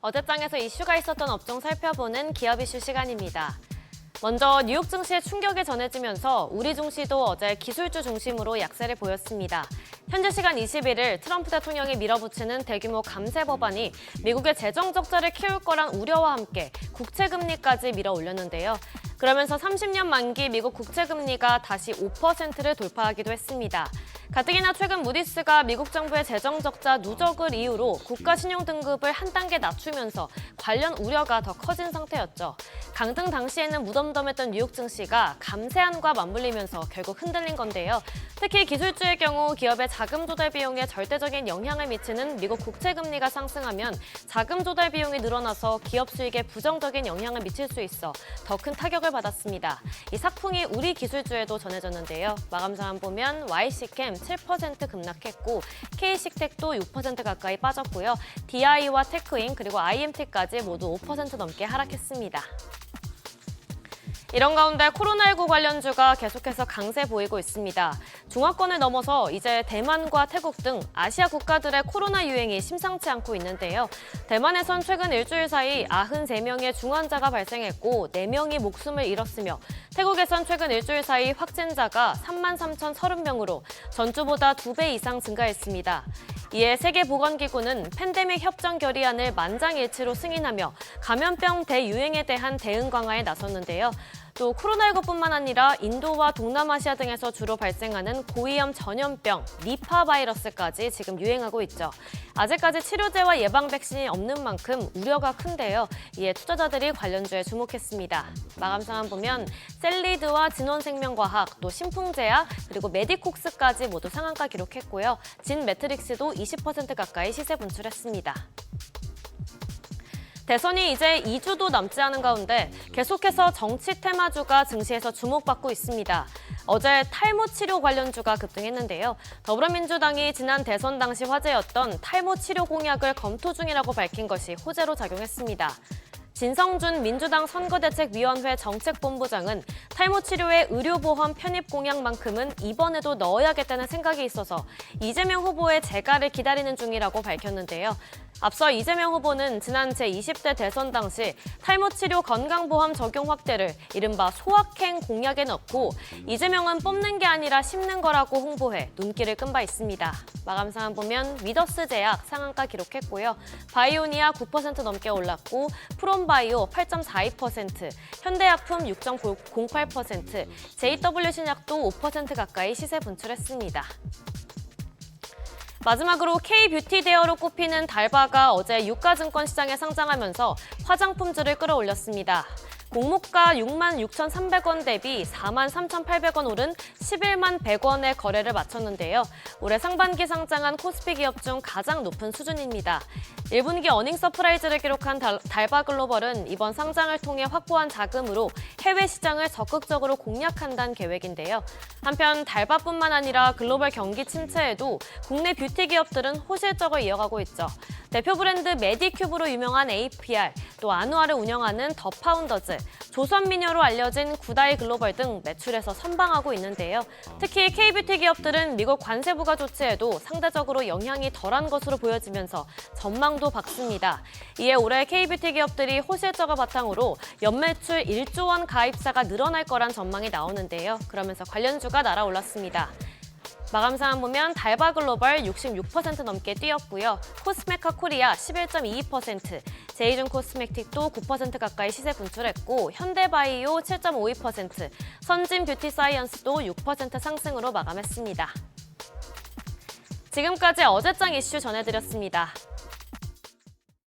어제장에서 이슈가 있었던 업종 살펴보는 기업 이슈 시간입니다. 먼저 뉴욕 증시의 충격이 전해지면서 우리 증시도 어제 기술주 중심으로 약세를 보였습니다. 현재 시간 21일 트럼프 대통령이 밀어붙이는 대규모 감세 법안이 미국의 재정 적자를 키울 거란 우려와 함께 국채 금리까지 밀어올렸는데요. 그러면서 30년 만기 미국 국채 금리가 다시 5%를 돌파하기도 했습니다. 가뜩이나 최근 무디스가 미국 정부의 재정 적자 누적을 이유로 국가 신용 등급을 한 단계 낮추면서 관련 우려가 더 커진 상태였죠. 강등 당시에는 무덤덤했던 뉴욕 증시가 감세안과 맞물리면서 결국 흔들린 건데요. 특히 기술주의 경우 기업의 자금 조달 비용에 절대적인 영향을 미치는 미국 국채 금리가 상승하면 자금 조달 비용이 늘어나서 기업 수익에 부정적인 영향을 미칠 수 있어 더 큰 타격을 받았습니다. 이 삭풍이 우리 기술주에도 전해졌는데요. 마감 상황 보면 YC캠 7% 급락했고 K식텍도 6% 가까이 빠졌고요. DI와 테크인 그리고 IMT까지 모두 5% 넘게 하락했습니다. 이런 가운데 코로나19 관련주가 계속해서 강세 보이고 있습니다. 중화권을 넘어서 이제 대만과 태국 등 아시아 국가들의 코로나 유행이 심상치 않고 있는데요. 대만에선 최근 일주일 사이 93명의 중환자가 발생했고 4명이 목숨을 잃었으며 태국에선 최근 일주일 사이 확진자가 33,030명으로 전주보다 2배 이상 증가했습니다. 이에 세계보건기구는 팬데믹 협정 결의안을 만장일치로 승인하며 감염병 대유행에 대한 대응 강화에 나섰는데요. 또 코로나19뿐만 아니라 인도와 동남아시아 등에서 주로 발생하는 고위험 전염병 니파 바이러스까지 지금 유행하고 있죠. 아직까지 치료제와 예방 백신이 없는 만큼 우려가 큰데요. 이에 투자자들이 관련주에 주목했습니다. 마감 상황 보면 셀리드와 진원생명과학, 또 신풍제약, 그리고 메디콕스까지 모두 상한가 기록했고요. 진매트릭스도 20% 가까이 시세 분출했습니다. 대선이 이제 2주도 남지 않은 가운데 계속해서 정치 테마주가 증시에서 주목받고 있습니다. 어제 탈모 치료 관련주가 급등했는데요. 더불어민주당이 지난 대선 당시 화제였던 탈모 치료 공약을 검토 중이라고 밝힌 것이 호재로 작용했습니다. 진성준 민주당 선거대책위원회 정책본부장은 탈모 치료의 의료보험 편입 공약만큼은 이번에도 넣어야겠다는 생각이 있어서 이재명 후보의 재가를 기다리는 중이라고 밝혔는데요. 앞서 이재명 후보는 지난 제20대 대선 당시 탈모 치료 건강보험 적용 확대를 이른바 소확행 공약에 넣고 이재명은 뽑는 게 아니라 심는 거라고 홍보해 눈길을 끈 바 있습니다. 마감 상황 보면 위더스 제약 상한가 기록했고요. 바이오니아 9% 넘게 올랐고 프롬바이오 8.42%, 현대약품 6.08%, JW 신약도 5% 가까이 시세 분출했습니다. 마지막으로 K뷰티 대어로 꼽히는 달바가 어제 유가증권 시장에 상장하면서 화장품주를 끌어올렸습니다. 공모가 66,300원 대비 43,800원 오른 11만 100원의 거래를 마쳤는데요. 올해 상반기 상장한 코스피 기업 중 가장 높은 수준입니다. 1분기 어닝 서프라이즈를 기록한 달바글로벌은 이번 상장을 통해 확보한 자금으로 해외 시장을 적극적으로 공략한다는 계획인데요. 한편 달바뿐만 아니라 글로벌 경기 침체에도 국내 뷰티 기업들은 호실적을 이어가고 있죠. 대표 브랜드 메디큐브로 유명한 APR, 또 아누아를 운영하는 더 파운더즈, 조선미녀로 알려진 구다이 글로벌 등 매출에서 선방하고 있는데요. 특히 K뷰티 기업들은 미국 관세 부과 조치에도 상대적으로 영향이 덜한 것으로 보여지면서 전망도 밝습니다. 이에 올해 K뷰티 기업들이 호실적을 바탕으로 연매출 1조 원 가입자가 늘어날 거란 전망이 나오는데요. 그러면서 관련주가 날아올랐습니다. 마감 상황 보면 달바글로벌 66% 넘게 뛰었고요. 코스메카 코리아 11.22%, 제이준 코스메틱도 9% 가까이 시세 분출했고 현대바이오 7.52%, 선진 뷰티 사이언스도 6% 상승으로 마감했습니다. 지금까지 어제장 이슈 전해드렸습니다.